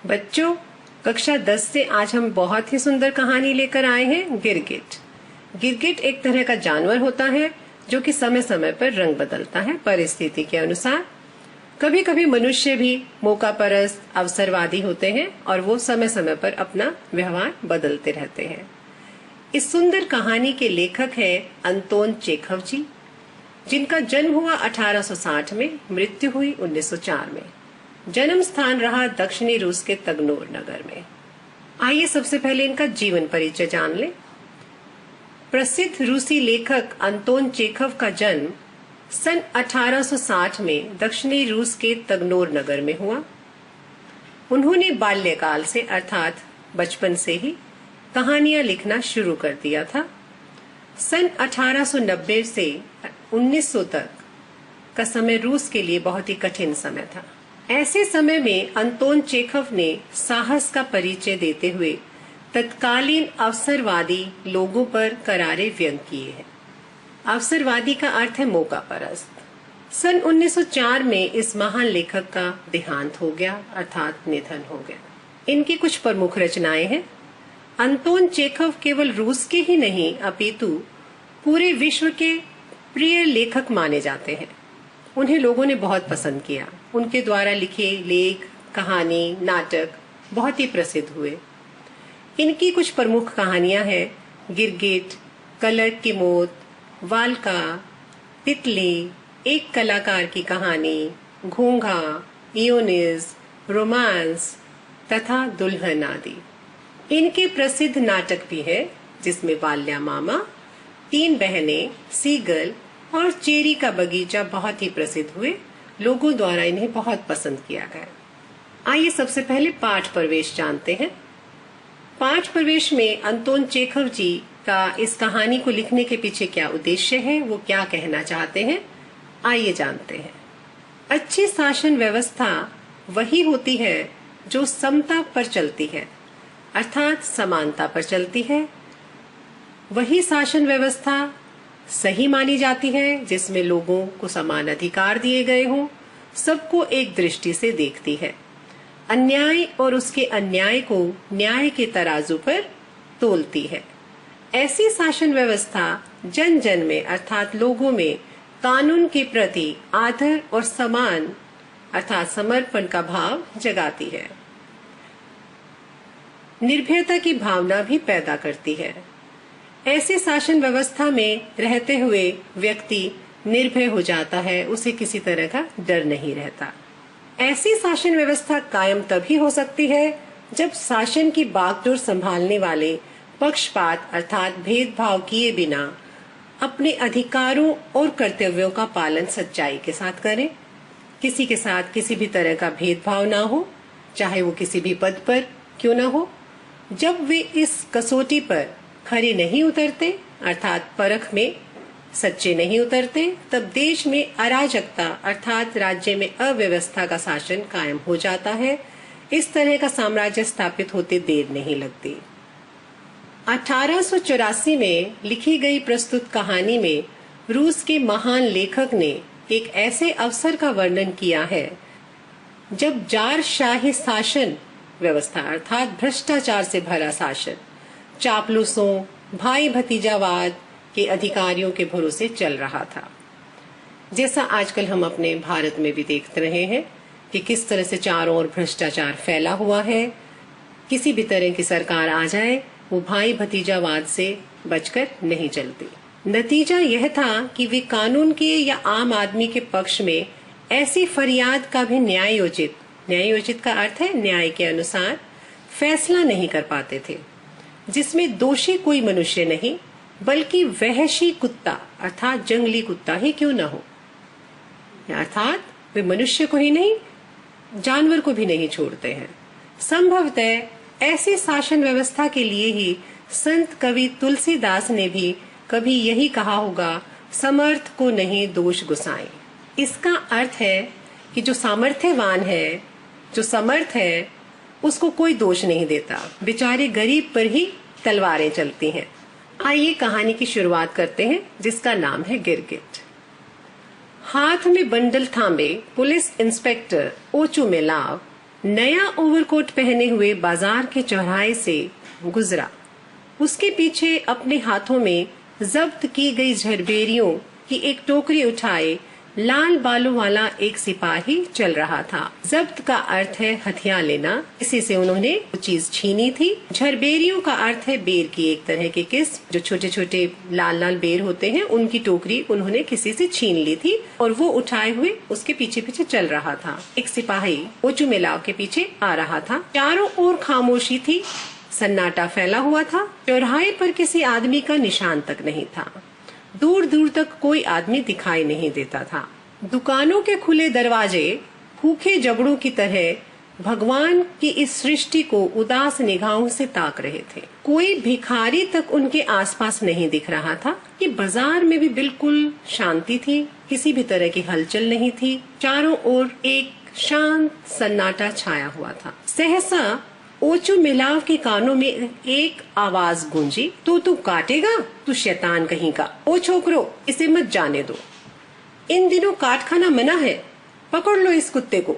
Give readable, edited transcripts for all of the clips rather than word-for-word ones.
बच्चों, कक्षा 10 से आज हम बहुत ही सुंदर कहानी लेकर आए हैं गिरगिट। गिरगिट एक तरह का जानवर होता है जो कि समय समय पर रंग बदलता है परिस्थिति के अनुसार। कभी कभी मनुष्य भी मौकापरस्त अवसरवादी होते हैं और वो समय समय पर अपना व्यवहार बदलते रहते हैं। इस सुंदर कहानी के लेखक है अंतोन चेखव जी, जिनका जन्म हुआ 1860 में, मृत्यु हुई 1904 में। जन्म स्थान रहा दक्षिणी रूस के तगनोर नगर में। आइए सबसे पहले इनका जीवन परिचय जान लें। प्रसिद्ध रूसी लेखक अंतोन चेखव का जन्म सन 1860 में दक्षिणी रूस के तगनोर नगर में हुआ। उन्होंने बाल्यकाल से अर्थात बचपन से ही कहानियां लिखना शुरू कर दिया था। सन 1890 से 1900 तक का समय रूस के लिए बहुत ही कठिन समय था। ऐसे समय में अंतोन चेखव ने साहस का परिचय देते हुए तत्कालीन अवसरवादी लोगों पर करारे व्यंग किए हैं। अवसरवादी का अर्थ है मौकापरस्त। सन 1904 में इस महान लेखक का देहांत हो गया अर्थात निधन हो गया। इनकी कुछ प्रमुख रचनाएं हैं। अंतोन चेखव केवल रूस के ही नहीं अपितु पूरे विश्व के प्रिय लेखक माने जाते हैं। उन्हें लोगों ने बहुत पसंद किया। उनके द्वारा लिखे लेख, कहानी, नाटक बहुत ही प्रसिद्ध हुए। इनकी कुछ प्रमुख कहानियां हैं गिरगिट, कलट की मौत, वालका, तितली, एक कलाकार की कहानी, घोंघा, इयोनिस, रोमांस तथा दुल्हन आदि। इनके प्रसिद्ध नाटक भी है जिसमें वाल्या मामा, तीन बहनें, सीगल और चेरी का बगीचा बहुत ही प्रसिद्ध हुए। लोगों द्वारा इन्हें बहुत पसंद किया गया। आइए सबसे पहले पाठ प्रवेश जानते हैं। पाठ प्रवेश में अंतोन चेखव जी का इस कहानी को लिखने के पीछे क्या उद्देश्य है, वो क्या कहना चाहते हैं, आइए जानते हैं। अच्छी शासन व्यवस्था वही होती है जो समता पर चलती है अर्थात समानता पर चलती है। वही शासन व्यवस्था सही मानी जाती है जिसमें लोगों को समान अधिकार दिए गए हों, सबको एक दृष्टि से देखती है, अन्याय और उसके अन्याय को न्याय के तराजू पर तोलती है। ऐसी शासन व्यवस्था जन जन में अर्थात लोगों में कानून के प्रति आदर और समान अर्थात समर्पण का भाव जगाती है। निर्भयता की भावना भी पैदा करती है। ऐसे शासन व्यवस्था में रहते हुए व्यक्ति निर्भय हो जाता है, उसे किसी तरह का डर नहीं रहता। ऐसी शासन व्यवस्था कायम तभी हो सकती है जब शासन की बागडोर संभालने वाले पक्षपात अर्थात भेदभाव किए बिना अपने अधिकारों और कर्तव्यों का पालन सच्चाई के साथ करें। किसी के साथ किसी भी तरह का भेदभाव ना हो, चाहे वो किसी भी पद पर क्यों ना हो। जब वे इस कसौटी पर खरे नहीं उतरते अर्थात परख में सच्चे नहीं उतरते, तब देश में अराजकता अर्थात राज्य में अव्यवस्था का शासन कायम हो जाता है। इस तरह का साम्राज्य स्थापित होते देर नहीं लगती। 1884 में लिखी गई प्रस्तुत कहानी में रूस के महान लेखक ने एक ऐसे अवसर का वर्णन किया है जब जारशाही शासन व्यवस्था अर्थात भ्रष्टाचार से भरा शासन चापलूसों, भाई भतीजावाद के अधिकारियों के भरोसे चल रहा था। जैसा आजकल हम अपने भारत में भी देख रहे हैं कि किस तरह से चारों ओर भ्रष्टाचार फैला हुआ है। किसी भी तरह की सरकार आ जाए वो भाई भतीजावाद से बचकर नहीं चलती। नतीजा यह था कि वे कानून के या आम आदमी के पक्ष में ऐसी फरियाद का भी न्यायोचित का अर्थ है न्याय के अनुसार फैसला नहीं कर पाते थे जिसमें दोषी कोई मनुष्य नहीं बल्कि वहशी कुत्ता अर्थात जंगली कुत्ता ही क्यों न हो। अर्थात वे मनुष्य को ही नहीं जानवर को भी नहीं छोड़ते हैं। संभवतः ऐसी शासन व्यवस्था के लिए ही संत कवि तुलसीदास ने भी कभी यही कहा होगा, समर्थ को नहीं दोष गुसाएं। इसका अर्थ है कि जो सामर्थ्यवान है, जो समर्थ है, उसको कोई दोष नहीं देता, बेचारे गरीब पर ही तलवारें चलती हैं। आइए कहानी की शुरुआत करते हैं जिसका नाम है गिरगिट। हाथ में बंडल थामे पुलिस इंस्पेक्टर ओचुमेलाव नया ओवरकोट पहने हुए बाजार के चौराहे से गुजरा। उसके पीछे अपने हाथों में जब्त की गई झरबेरियों की एक टोकरी उठाए लाल बालों वाला एक सिपाही चल रहा था। जब्त का अर्थ है हथियार लेना, इसी से उन्होंने वो चीज छीनी थी। झरबेरियों का अर्थ है बेर की एक तरह की किस्म, जो छोटे छोटे लाल लाल बेर होते हैं, उनकी टोकरी उन्होंने किसी से छीन ली थी और वो उठाए हुए उसके पीछे पीछे चल रहा था। एक सिपाही ओचू मिलाव के पीछे आ रहा था। चारों ओर खामोशी थी, सन्नाटा फैला हुआ था। चौराहे पर किसी आदमी का निशान तक नहीं था। दूर दूर तक कोई आदमी दिखाई नहीं देता था। दुकानों के खुले दरवाजे भूखे जबड़ों की तरह भगवान की इस सृष्टि को उदास निगाहों से ताक रहे थे। कोई भिखारी तक उनके आसपास नहीं दिख रहा था कि बाजार में भी बिल्कुल शांति थी, किसी भी तरह की हलचल नहीं थी। चारों ओर एक शांत सन्नाटा छाया हुआ था। सहसा ओचू मिलाव के कानों में एक आवाज गूंजी, तू काटेगा, तू शैतान कहीं का। ओ छोकरो, इसे मत जाने दो, इन दिनों काट खाना मना है, पकड़ लो इस कुत्ते को।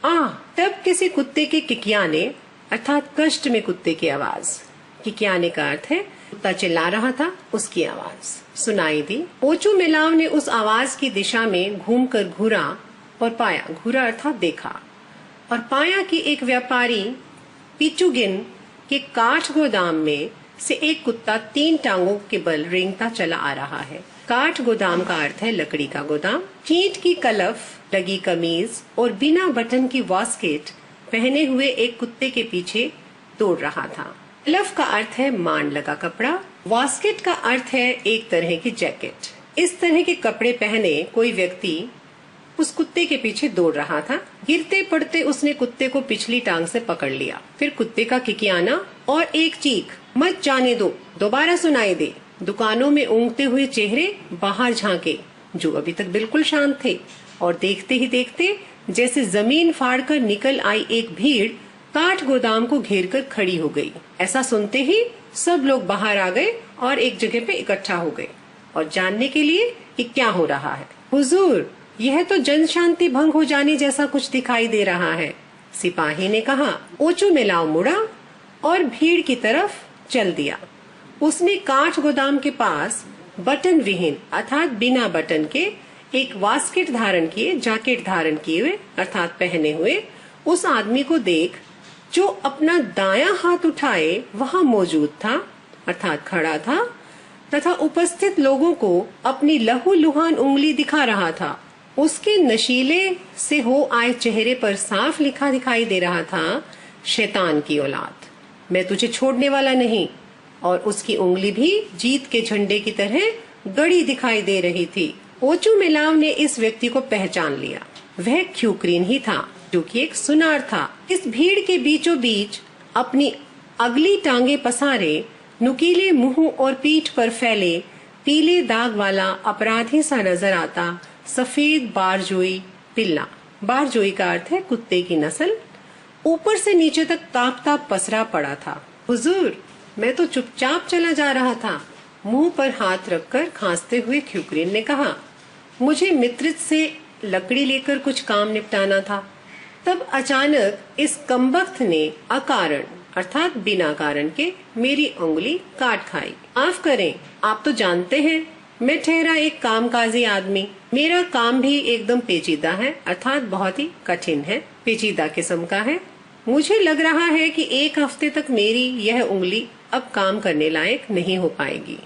तब किसी कुत्ते के किकियाने अर्थात कष्ट में कुत्ते की आवाज, किकियाने का अर्थ है कुत्ता चिल्ला रहा था, उसकी आवाज सुनाई दी। ओचू मिलाव ने उस आवाज की दिशा में घूमकर घूरा और पाया, घूरा अर्थात देखा, और पाया कि एक व्यापारी पिचुगिन के काठ गोदाम में से एक कुत्ता 3 टांगों के बल रेंगता चला आ रहा है। काठ गोदाम का अर्थ है लकड़ी का गोदाम। चींट की कलफ लगी कमीज और बिना बटन की वास्केट पहने हुए एक कुत्ते के पीछे दौड़ रहा था। कलफ का अर्थ है मान लगा कपड़ा, वास्केट का अर्थ है एक तरह की जैकेट। इस तरह के कपड़े पहने कोई व्यक्ति उस कुत्ते के पीछे दौड़ रहा था। गिरते पड़ते उसने कुत्ते को पिछली टांग से पकड़ लिया। फिर कुत्ते का किकियाना और एक चीख, मत जाने दो, दोबारा सुनाई दे। दुकानों में ऊँगते हुए चेहरे बाहर झांके, जो अभी तक बिल्कुल शांत थे, और देखते ही देखते जैसे जमीन फाड़कर निकल आई एक भीड़ काठ गोदाम को घेरकर खड़ी हो गई। ऐसा सुनते ही सब लोग बाहर आ गए और एक जगह पे इकट्ठा हो गए और जानने के लिए कि क्या हो रहा है। हुजूर, यह तो जन शांति भंग हो जाने जैसा कुछ दिखाई दे रहा है, सिपाही ने कहा। ओचू मिलाव मुड़ा और भीड़ की तरफ चल दिया। उसने काठ गोदाम के पास बटन विहीन अर्थात बिना बटन के एक वास्केट धारण किए, जैकेट धारण किए हुए अर्थात पहने हुए उस आदमी को देख, जो अपना दायां हाथ उठाए वहां मौजूद था अर्थात खड़ा था, तथा उपस्थित लोगों को अपनी लहूलुहान उंगली दिखा रहा था। उसके नशीले से हो आए चेहरे पर साफ लिखा दिखाई दे रहा था, शैतान की औलाद, मैं तुझे छोड़ने वाला नहीं। और उसकी उंगली भी जीत के झंडे की तरह गड़ी दिखाई दे रही थी। ओचू मिलाव ने इस व्यक्ति को पहचान लिया। वह ख्यूक्रीन ही था, जो कि एक सुनार था। इस भीड़ के बीचों बीच अपनी अगली टांगे पसारे, नुकीले मुंह और पीठ पर फैले पीले दाग वाला अपराधी सा नजर आता सफेद बारजोई पिल्ला, बारजोई का अर्थ है कुत्ते की नस्ल, ऊपर से नीचे तक कांपता पसरा पड़ा था। हुजूर, मैं तो चुपचाप चला जा रहा था, मुंह पर हाथ रखकर खांसते हुए ख्यूक्रीन ने कहा। मुझे मित्रित से लकड़ी लेकर कुछ काम निपटाना था। तब अचानक इस कमबख्त ने अकारण अर्थात बिना कारण के मेरी उंगली काट खाई। माफ करें, आप तो जानते हैं मैं ठहरा एक कामकाजी आदमी। मेरा काम भी एकदम पेचीदा है अर्थात बहुत ही कठिन है, पेचीदा किस्म का है। मुझे लग रहा है कि 1 हफ्ते तक मेरी यह उंगली अब काम करने लायक नहीं हो पाएगी।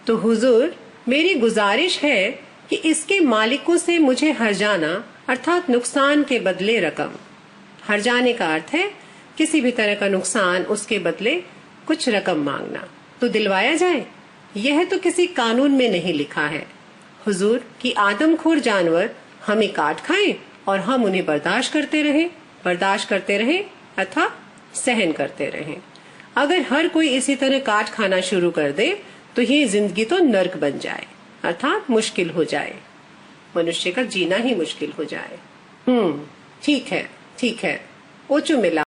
तो हुजूर, मेरी गुजारिश है कि इसके मालिकों से मुझे हर्जाना अर्थात नुकसान के बदले रकम, हर्जाने का अर्थ है किसी भी तरह का नुकसान, उसके बदले कुछ रकम मांगना, तो दिलवाया जाए। यह तो किसी कानून में नहीं लिखा है हुजूर कि आदमखोर जानवर हमें काट खाएं और हम उन्हें बर्दाश्त करते रहे अर्थात सहन करते रहें। अगर हर कोई इसी तरह काट खाना शुरू कर दे तो ये जिंदगी तो नर्क बन जाए अर्थात मुश्किल हो जाए, मनुष्य का जीना ही मुश्किल हो जाए। ठीक है, ओचू मिला।